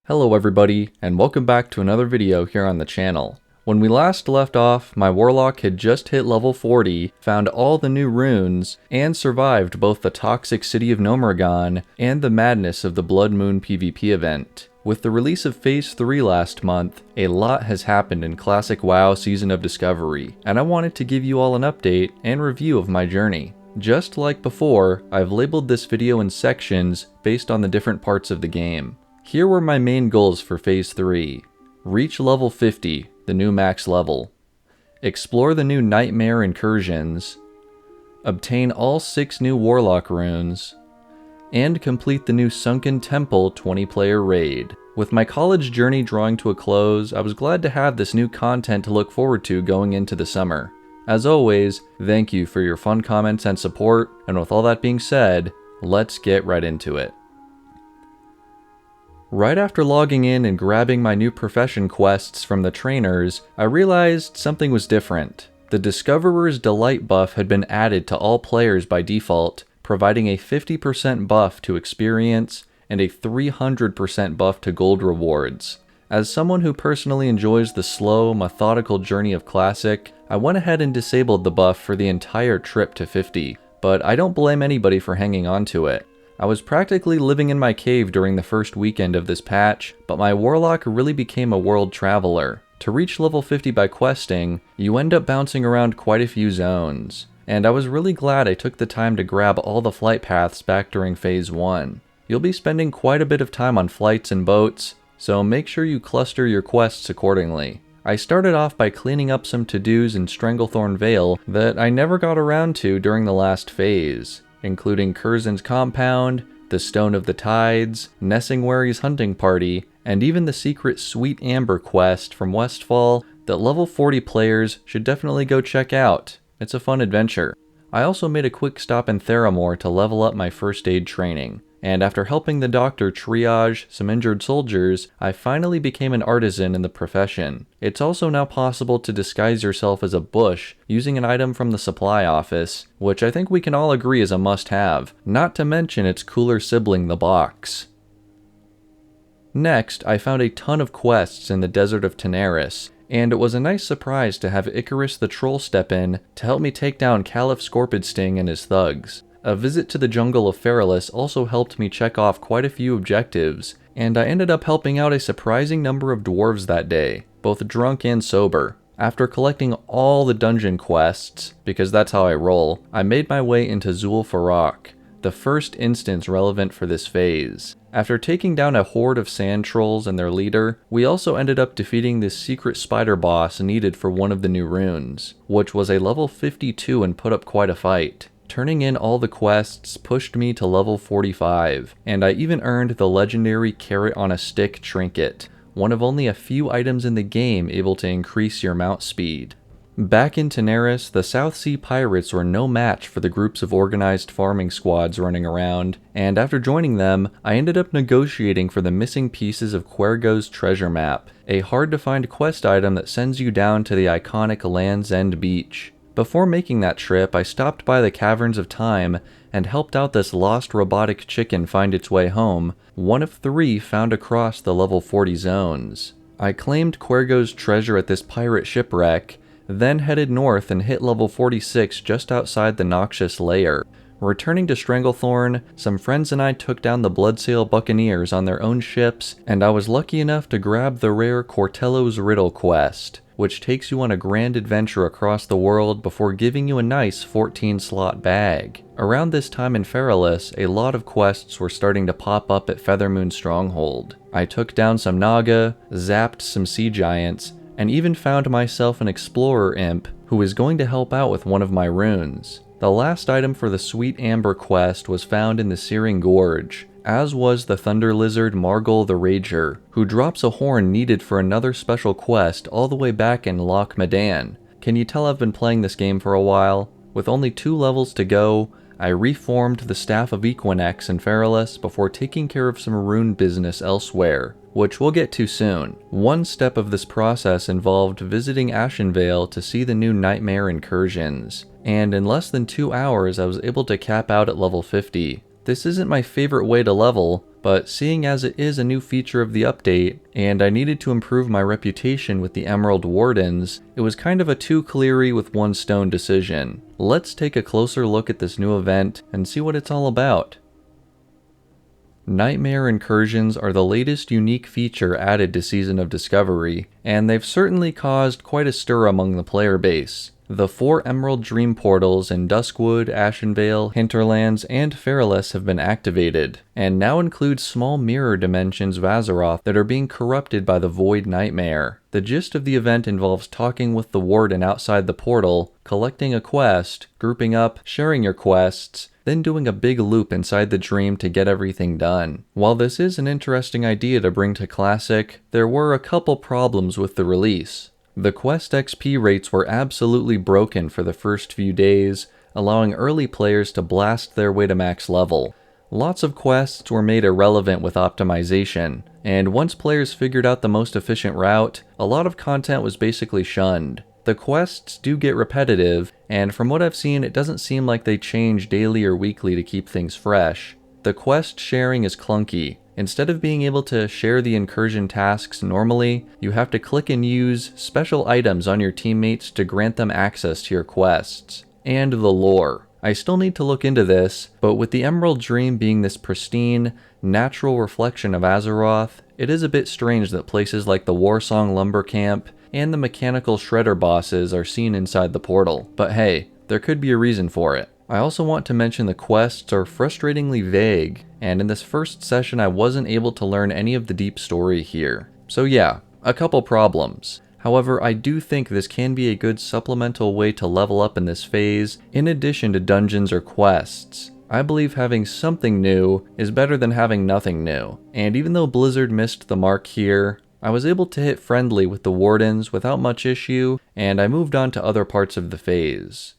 Hello everybody, and welcome back to another video here on the channel. When we last left off, my Warlock had just hit level 40, found all the new runes, and survived both the toxic city of Gnomeregan and the madness of the Blood Moon PvP event. With the release of Phase 3 last month, a lot has happened in classic WoW Season of Discovery, and I wanted to give you all an update and review of my journey. Just like before, I've labeled this video in sections based on the different parts of the game. Here were my main goals for Phase 3. Reach level 50, the new max level. Explore the new Nightmare Incursions. Obtain all 6 new Warlock runes. And complete the new Sunken Temple 20-player raid. With my college journey drawing to a close, I was glad to have this new content to look forward to going into the summer. As always, thank you for your fun comments and support, and with all that being said, let's get right into it. Right after logging in and grabbing my new profession quests from the trainers, I realized something was different. The Discoverer's Delight buff had been added to all players by default, providing a 50% buff to experience and a 300% buff to gold rewards. As someone who personally enjoys the slow, methodical journey of Classic, I went ahead and disabled the buff for the entire trip to 50, but I don't blame anybody for hanging on to it. I was practically living in my cave during the first weekend of this patch, but my Warlock really became a world traveler. To reach level 50 by questing, you end up bouncing around quite a few zones, and I was really glad I took the time to grab all the flight paths back during Phase 1. You'll be spending quite a bit of time on flights and boats, so make sure you cluster your quests accordingly. I started off by cleaning up some to-dos in Stranglethorn Vale that I never got around to during the last phase, including Curzin's Compound, the Stone of the Tides, Nessingwary's Hunting Party, and even the secret Sweet Amber quest from Westfall that level 40 players should definitely go check out. It's a fun adventure. I also made a quick stop in Theramore to level up my first aid training, and after helping the doctor triage some injured soldiers, I finally became an artisan in the profession. It's also now possible to disguise yourself as a bush using an item from the supply office, which I think we can all agree is a must-have, not to mention its cooler sibling, the box. Next, I found a ton of quests in the desert of Tenaris, and it was a nice surprise to have Icarus the Troll step in to help me take down Caliph Scorpidsting and his thugs. A visit to the jungle of Feralis also helped me check off quite a few objectives, and I ended up helping out a surprising number of dwarves that day, both drunk and sober. After collecting all the dungeon quests, because that's how I roll, I made my way into Zul'Farrak, the first instance relevant for this phase. After taking down a horde of sand trolls and their leader, we also ended up defeating this secret spider boss needed for one of the new runes, which was a level 52 and put up quite a fight. Turning in all the quests pushed me to level 45, and I even earned the legendary Carrot on a Stick trinket, one of only a few items in the game able to increase your mount speed. Back in Tenaris, the South Sea Pirates were no match for the groups of organized farming squads running around, and after joining them, I ended up negotiating for the missing pieces of Quergo's treasure map, a hard-to-find quest item that sends you down to the iconic Land's End beach. Before making that trip, I stopped by the Caverns of Time and helped out this lost robotic chicken find its way home, one of 3 found across the level 40 zones. I claimed Quergo's treasure at this pirate shipwreck, then headed north and hit level 46 just outside the Noxious Lair. Returning to Stranglethorn, some friends and I took down the Bloodsail Buccaneers on their own ships, and I was lucky enough to grab the rare Cortello's Riddle quest, which takes you on a grand adventure across the world before giving you a nice 14-slot bag. Around this time in Feralis, a lot of quests were starting to pop up at Feathermoon Stronghold. I took down some Naga, zapped some sea giants, and even found myself an explorer imp who was going to help out with one of my runes. The last item for the Sweet Amber quest was found in the Searing Gorge, as was the Thunder Lizard Margol the Rager, who drops a horn needed for another special quest all the way back in Loch Medan. Can you tell I've been playing this game for a while? With only 2 levels to go, I reformed the Staff of Equinox in Feralis before taking care of some rune business elsewhere, which we'll get to soon. One step of this process involved visiting Ashenvale to see the new Nightmare Incursions, and in less than 2 hours I was able to cap out at level 50. This isn't my favorite way to level, but seeing as it is a new feature of the update, and I needed to improve my reputation with the Emerald Wardens, it was kind of a two cleary with one stone decision. Let's take a closer look at this new event and see what it's all about. Nightmare Incursions are the latest unique feature added to Season of Discovery, and they've certainly caused quite a stir among the player base. The 4 Emerald Dream Portals in Duskwood, Ashenvale, Hinterlands, and Feralus have been activated, and now include small mirror dimensions of Azeroth that are being corrupted by the Void Nightmare. The gist of the event involves talking with the Warden outside the portal, collecting a quest, grouping up, sharing your quests, then doing a big loop inside the dream to get everything done. While this is an interesting idea to bring to Classic, there were a couple problems with the release. The quest XP rates were absolutely broken for the first few days, allowing early players to blast their way to max level. Lots of quests were made irrelevant with optimization, and once players figured out the most efficient route, a lot of content was basically shunned. The quests do get repetitive, and from what I've seen, it doesn't seem like they change daily or weekly to keep things fresh. The quest sharing is clunky. Instead of being able to share the incursion tasks normally, you have to click and use special items on your teammates to grant them access to your quests. And the lore. I still need to look into this, but with the Emerald Dream being this pristine, natural reflection of Azeroth, it is a bit strange that places like the Warsong Lumber Camp and the Mechanical Shredder bosses are seen inside the portal. But hey, there could be a reason for it. I also want to mention the quests are frustratingly vague, and in this first session I wasn't able to learn any of the deep story here. So yeah, a couple problems. However, I do think this can be a good supplemental way to level up in this phase, in addition to dungeons or quests. I believe having something new is better than having nothing new, and even though Blizzard missed the mark here, I was able to hit friendly with the Wardens without much issue, and I moved on to other parts of the phase.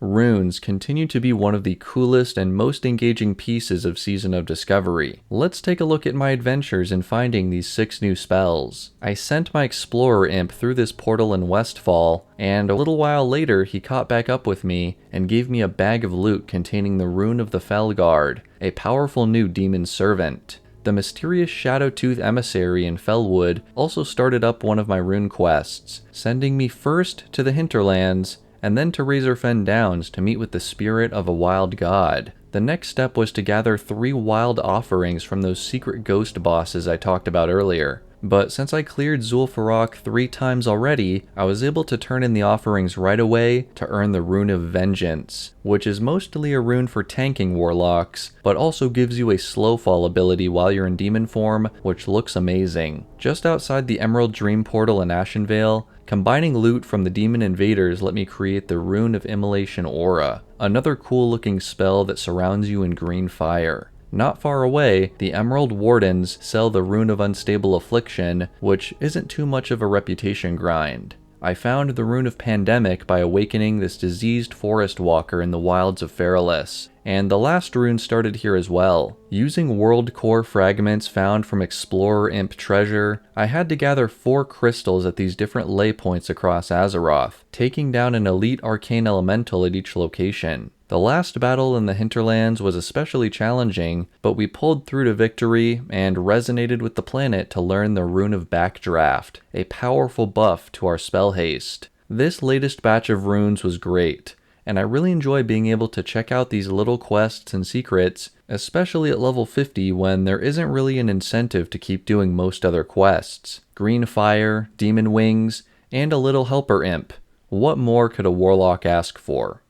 Runes continue to be one of the coolest and most engaging pieces of Season of Discovery. Let's take a look at my adventures in finding these 6 new spells. I sent my Explorer Imp through this portal in Westfall, and a little while later he caught back up with me and gave me a bag of loot containing the Rune of the Felguard, a powerful new demon servant. The mysterious Shadowtooth Emissary in Felwood also started up one of my rune quests, sending me first to the Hinterlands, and then to Razorfen Downs to meet with the spirit of a wild god. The next step was to gather 3 wild offerings from those secret ghost bosses I talked about earlier. But since I cleared Zul'Farrak 3 times already, I was able to turn in the offerings right away to earn the Rune of Vengeance, which is mostly a rune for tanking warlocks, but also gives you a slow fall ability while you're in demon form, which looks amazing. Just outside the Emerald Dream Portal in Ashenvale, combining loot from the demon invaders let me create the Rune of Immolation Aura, another cool looking spell that surrounds you in green fire. Not far away, the Emerald Wardens sell the Rune of Unstable Affliction, which isn't too much of a reputation grind. I found the Rune of Pandemic by awakening this diseased forest walker in the wilds of Feralus, and the last rune started here as well. Using world core fragments found from Explorer Imp treasure, I had to gather 4 crystals at these different lay points across Azeroth, taking down an elite arcane elemental at each location. The last battle in the Hinterlands was especially challenging, but we pulled through to victory and resonated with the planet to learn the Rune of Backdraft, a powerful buff to our spell haste. This latest batch of runes was great, and I really enjoy being able to check out these little quests and secrets, especially at level 50 when there isn't really an incentive to keep doing most other quests. Green fire, demon wings, and a little helper imp. What more could a warlock ask for?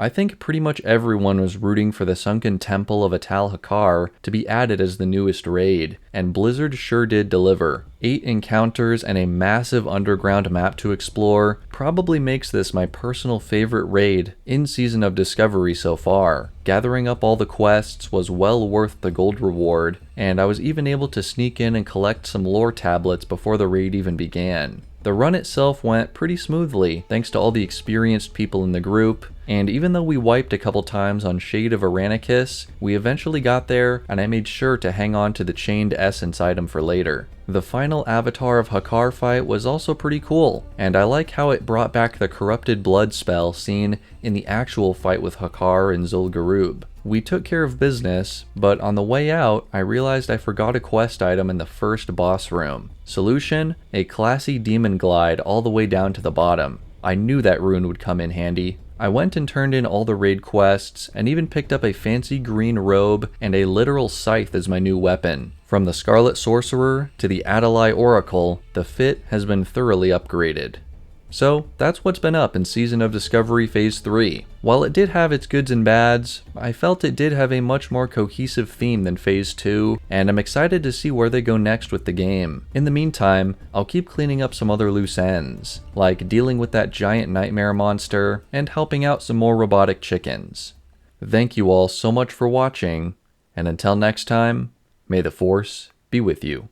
I think pretty much everyone was rooting for the Sunken Temple of Atal Hakar to be added as the newest raid, and Blizzard sure did deliver. 8 encounters and a massive underground map to explore probably makes this my personal favorite raid in Season of Discovery so far. Gathering up all the quests was well worth the gold reward, and I was even able to sneak in and collect some lore tablets before the raid even began. The run itself went pretty smoothly, thanks to all the experienced people in the group, and even though we wiped a couple times on Shade of Aranicus, we eventually got there, and I made sure to hang on to the chained essence item for later. The final Avatar of Hakar fight was also pretty cool, and I like how it brought back the Corrupted Blood spell seen in the actual fight with Hakar and Zul'Gurub. We took care of business, but on the way out, I realized I forgot a quest item in the first boss room. Solution? A classy demon glide all the way down to the bottom. I knew that rune would come in handy. I went and turned in all the raid quests, and even picked up a fancy green robe and a literal scythe as my new weapon. From the Scarlet Sorcerer to the Adalai Oracle, the fit has been thoroughly upgraded. So, that's what's been up in Season of Discovery Phase 3. While it did have its goods and bads, I felt it did have a much more cohesive theme than Phase 2, and I'm excited to see where they go next with the game. In the meantime, I'll keep cleaning up some other loose ends, like dealing with that giant nightmare monster, and helping out some more robotic chickens. Thank you all so much for watching, and until next time, may the Force be with you.